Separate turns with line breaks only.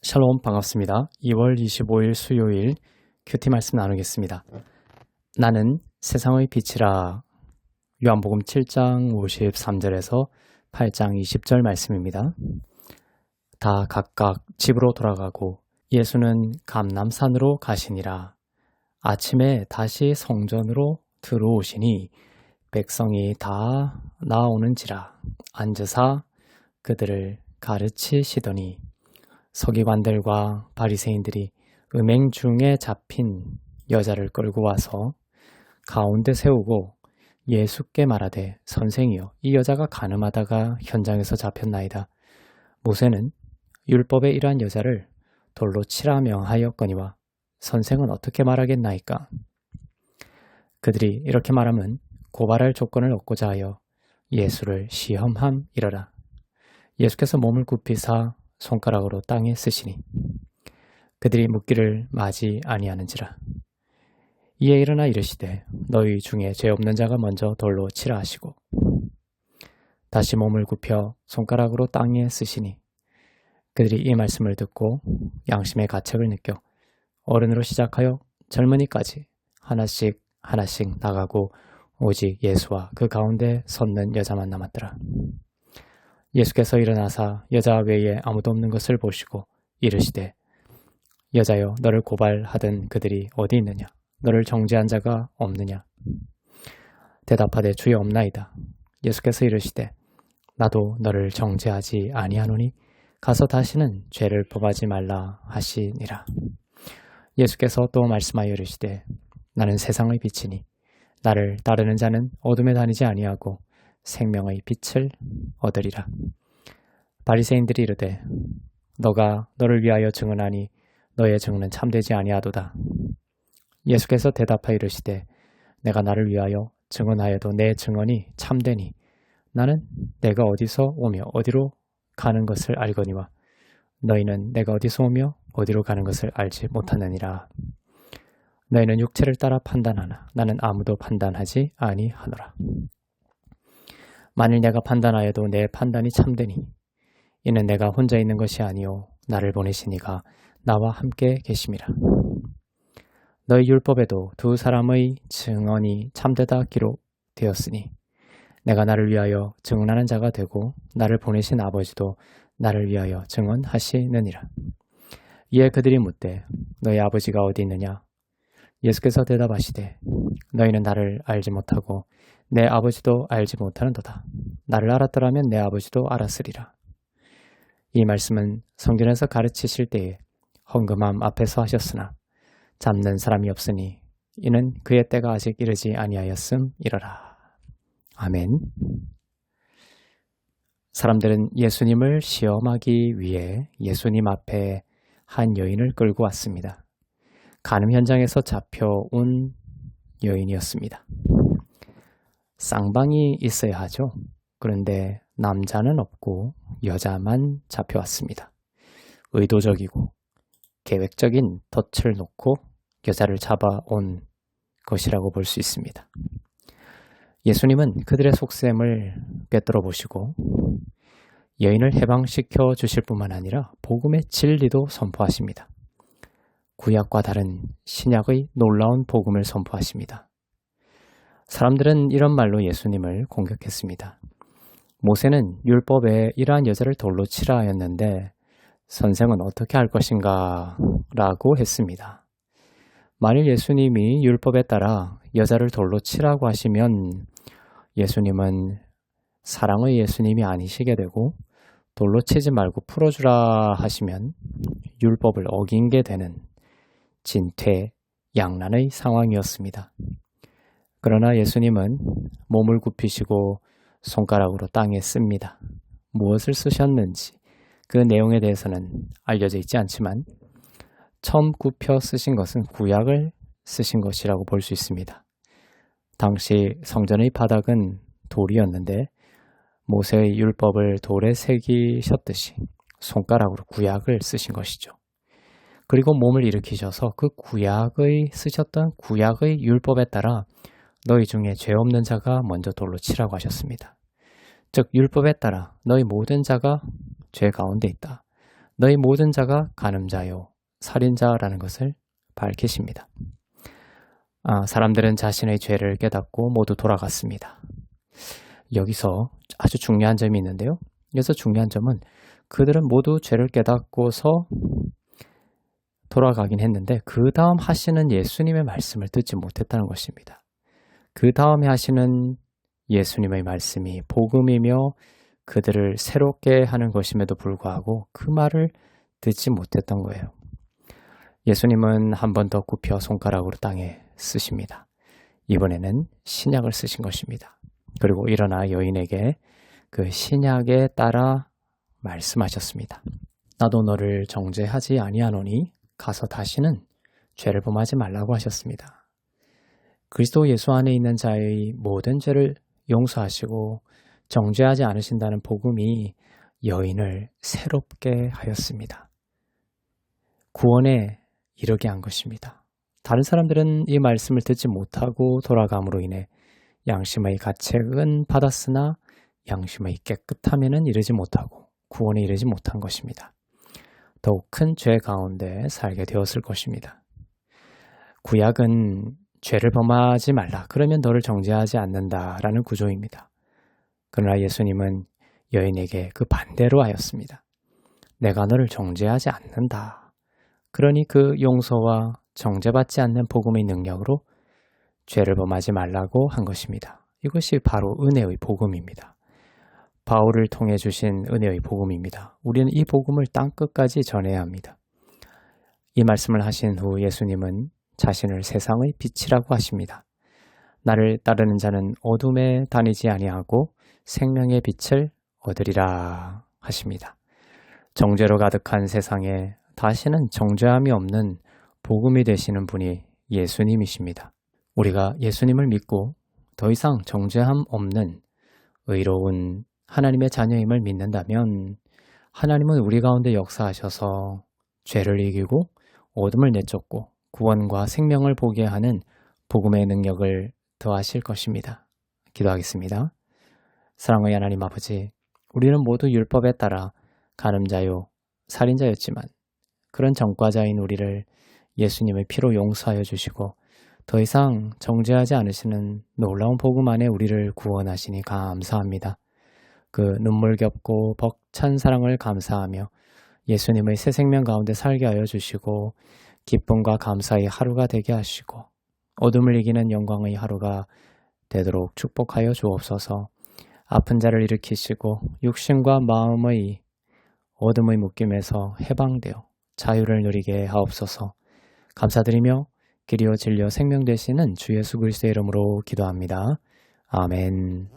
샬롬 반갑습니다. 2월 25일 수요일 큐티 말씀 나누겠습니다. 나는 세상의 빛이라. 요한복음 7장 53절에서 8장 20절 말씀입니다. 다 각각 집으로 돌아가고 예수는 감람산으로 가시니라. 아침에 다시 성전으로 들어오시니 백성이 다 나오는지라 앉으사 그들을 가르치시더니 서기관들과 바리새인들이 음행 중에 잡힌 여자를 끌고 와서 가운데 세우고 예수께 말하되 선생이여 이 여자가 간음하다가 현장에서 잡혔나이다. 모세는 율법에 이러한 여자를 돌로 치라 명하였거니와 선생은 어떻게 말하겠나이까? 그들이 이렇게 말하면 고발할 조건을 얻고자 하여 예수를 시험함이러라. 예수께서 몸을 굽히사 손가락으로 땅에 쓰시니 그들이 묻기를 마지 아니하는지라. 이에 일어나 이르시되 너희 중에 죄 없는 자가 먼저 돌로 치라 하시고 다시 몸을 굽혀 손가락으로 땅에 쓰시니 그들이 이 말씀을 듣고 양심의 가책을 느껴 어른으로 시작하여 젊은이까지 하나씩 나가고 오직 예수와 그 가운데 섰는 여자만 남았더라. 예수께서 일어나사 여자 외에 아무도 없는 것을 보시고 이르시되 여자여 너를 고발하던 그들이 어디 있느냐? 너를 정죄한 자가 없느냐? 대답하되 주여 없나이다. 예수께서 이르시되 나도 너를 정죄하지 아니하노니 가서 다시는 죄를 범하지 말라 하시니라. 예수께서 또 말씀하여 이르시되 나는 세상의 빛이니 나를 따르는 자는 어둠에 다니지 아니하고 생명의 빛을 얻으리라. 바리새인들이 이르되 너가 너를 위하여 증언하니 너의 증언은 참되지 아니하도다. 예수께서 대답하여 이르시되 내가 나를 위하여 증언하여도 내 증언이 참되니 나는 내가 어디서 오며 어디로 가는 것을 알거니와 너희는 내가 어디서 오며 어디로 가는 것을 알지 못하느니라. 너희는 육체를 따라 판단하나 나는 아무도 판단하지 아니하노라. 만일 내가 판단하여도 내 판단이 참되니 이는 내가 혼자 있는 것이 아니요 나를 보내시니가 나와 함께 계심이라. 너희 율법에도 두 사람의 증언이 참되다 기록되었으니 내가 나를 위하여 증언하는 자가 되고 나를 보내신 아버지도 나를 위하여 증언하시느니라. 이에 그들이 묻되 너희 아버지가 어디 있느냐? 예수께서 대답하시되 너희는 나를 알지 못하고 내 아버지도 알지 못하는도다. 나를 알았더라면 내 아버지도 알았으리라. 이 말씀은 성전에서 가르치실 때에 헌금함 앞에서 하셨으나 잡는 사람이 없으니 이는 그의 때가 아직 이르지 아니하였음이러라. 아멘. 사람들은 예수님을 시험하기 위해 예수님 앞에 한 여인을 끌고 왔습니다. 간음 현장에서 잡혀온 여인이었습니다. 쌍방이 있어야 하죠. 그런데 남자는 없고 여자만 잡혀왔습니다. 의도적이고 계획적인 덫을 놓고 여자를 잡아온 것이라고 볼 수 있습니다. 예수님은 그들의 속셈을 꿰뚫어 보시고 여인을 해방시켜 주실 뿐만 아니라 복음의 진리도 선포하십니다. 구약과 다른 신약의 놀라운 복음을 선포하십니다. 사람들은 이런 말로 예수님을 공격했습니다. 모세는 율법에 이러한 여자를 돌로 치라 하였는데 선생은 어떻게 할 것인가? 라고 했습니다. 만일 예수님이 율법에 따라 여자를 돌로 치라고 하시면 예수님은 사랑의 예수님이 아니시게 되고 돌로 치지 말고 풀어주라 하시면 율법을 어긴 게 되는 진퇴양난의 상황이었습니다. 그러나 예수님은 몸을 굽히시고 손가락으로 땅에 씁니다. 무엇을 쓰셨는지 그 내용에 대해서는 알려져 있지 않지만 처음 굽혀 쓰신 것은 구약을 쓰신 것이라고 볼 수 있습니다. 당시 성전의 바닥은 돌이었는데 모세의 율법을 돌에 새기셨듯이 손가락으로 구약을 쓰신 것이죠. 그리고 몸을 일으키셔서 그 쓰셨던 구약의 율법에 따라 너희 중에 죄 없는 자가 먼저 돌로 치라고 하셨습니다. 즉 율법에 따라 너희 모든 자가 죄 가운데 있다. 너희 모든 자가 간음자요 살인자라는 것을 밝히십니다. 사람들은 자신의 죄를 깨닫고 모두 돌아갔습니다. 여기서 아주 중요한 점이 있는데요. 여기서 중요한 점은 그들은 모두 죄를 깨닫고서 돌아가긴 했는데 그 다음 하시는 예수님의 말씀을 듣지 못했다는 것입니다. 그 다음에 하시는 예수님의 말씀이 복음이며 그들을 새롭게 하는 것임에도 불구하고 그 말을 듣지 못했던 거예요. 예수님은 한 번 더 굽혀 손가락으로 땅에 쓰십니다. 이번에는 신약을 쓰신 것입니다. 그리고 일어나 여인에게 그 신약에 따라 말씀하셨습니다. 나도 너를 정죄하지 아니하노니 가서 다시는 죄를 범하지 말라고 하셨습니다. 그리스도 예수 안에 있는 자의 모든 죄를 용서하시고 정죄하지 않으신다는 복음이 여인을 새롭게 하였습니다. 구원에 이르게 한 것입니다. 다른 사람들은 이 말씀을 듣지 못하고 돌아감으로 인해 양심의 가책은 받았으나 양심의 깨끗함에는 이르지 못하고 구원에 이르지 못한 것입니다. 더욱 큰 죄 가운데 살게 되었을 것입니다. 구약은 죄를 범하지 말라. 그러면 너를 정죄하지 않는다라는 구조입니다. 그러나 예수님은 여인에게 그 반대로 하였습니다. 내가 너를 정죄하지 않는다. 그러니 그 용서와 정죄받지 않는 복음의 능력으로 죄를 범하지 말라고 한 것입니다. 이것이 바로 은혜의 복음입니다. 바울을 통해 주신 은혜의 복음입니다. 우리는 이 복음을 땅끝까지 전해야 합니다. 이 말씀을 하신 후 예수님은 자신을 세상의 빛이라고 하십니다. 나를 따르는 자는 어둠에 다니지 아니하고 생명의 빛을 얻으리라 하십니다. 정죄로 가득한 세상에 다시는 정죄함이 없는 복음이 되시는 분이 예수님이십니다. 우리가 예수님을 믿고 더 이상 정죄함 없는 의로운 하나님의 자녀임을 믿는다면 하나님은 우리 가운데 역사하셔서 죄를 이기고 어둠을 내쫓고 구원과 생명을 보게 하는 복음의 능력을 더하실 것입니다. 기도하겠습니다. 사랑의 하나님 아버지, 우리는 모두 율법에 따라 간음자요, 살인자였지만 그런 전과자인 우리를 예수님의 피로 용서하여 주시고 더 이상 정죄하지 않으시는 놀라운 복음 안에 우리를 구원하시니 감사합니다. 그 눈물겹고 벅찬 사랑을 감사하며 예수님의 새 생명 가운데 살게 하여 주시고 기쁨과 감사의 하루가 되게 하시고 어둠을 이기는 영광의 하루가 되도록 축복하여 주옵소서. 아픈 자를 일으키시고 육신과 마음의 어둠의 묶임에서 해방되어 자유를 누리게 하옵소서. 감사드리며 길이요 진리요 생명 되시는 주 예수 그리스도의 이름으로 기도합니다. 아멘.